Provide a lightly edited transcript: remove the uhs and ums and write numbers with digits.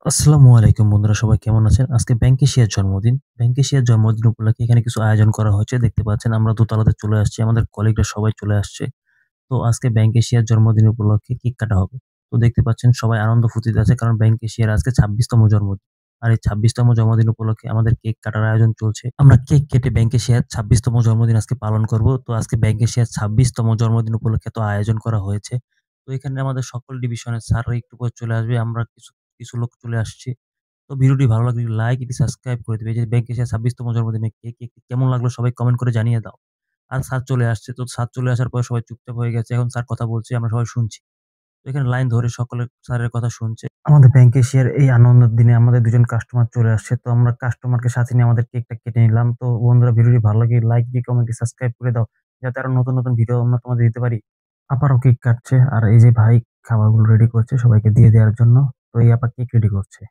আসসালামু আলাইকুম বন্ধুরা, সবাই কেমন আছেন? আজকে ব্যাংকেশিয়ার জন্মদিন। ব্যাংকেশিয়ার জন্মদিন উপলক্ষে এখানে কিছু আয়োজন করা হয়েছে। দেখতে পাচ্ছেন আমরা দোতলাতে চলে আসছি। আমাদের কলিগরা সবাই চলে আসছে। তো আজকে ব্যাংকেশিয়ার জন্মদিন উপলক্ষে কেক কাটা হবে। তো দেখতে পাচ্ছেন সবাই আনন্দ ফুর্তিতে আছে, কারণ ব্যাংকেশিয়ার আজকে ২৬ তম জন্মদিন। আর এই ২৬ তম জন্মদিন উপলক্ষে আমাদের কেক কাটার আয়োজন চলছে। আমরা কেক কেটে ব্যাংকেশিয়ার ২৬ তম জন্মদিন আজকে পালন করব। তো আজকে ব্যাংকেশিয়ার ২৬ তম জন্মদিন উপলক্ষে এত আয়োজন করা হয়েছে। তো এখানে আমাদের সকল ডিভিশনের স্যাররা একটু পরে চলে আসবে। আমরা কিছু কিছু লোক চলে আসছি। তো ভিডিওটি ভালো লাগলে লাইক, এটি সাবস্ক্রাইব করে দিবে। এই যে ব্যাংকেশিয়ার ২৬ তম জন্মদিনে কেকটি কেমন লাগলো সবাই কমেন্ট করে জানিয়ে দাও। আর স্যার চলে আসছে। তো স্যার চলে আসার পরে সবাই চুপচাপ হয়ে গেছে। এখন স্যার কথা বলছে, আমরা সবাই শুনছি। তো এখানে লাইন ধরে সকলে স্যারের কথা শুনছে। আমাদের ব্যাংকে শেয়ার এই আনন্দের দিনে আমাদের ২ জন কাস্টমার চলে আসছে। তো আমরা কাস্টমারকে সাথে নিয়ে আমাদের কেকটা কেটে নিলাম। তো বন্ধুরা, ভিডিওটি ভালো লাগলে লাইক দিয়ে কমেন্ট দিয়ে সাবস্ক্রাইব করে দাও। যাতে আরো নতুন, নতুন ভিডিও আমরা তোমাদের দিতে পারি। আপারাও কেক কাটছে। আর এই যে ভাই খাবারগুলো রেডি করছে সবাইকে দিয়ে দেওয়ার জন্য। তো এই আপা কেক রেডি করছে।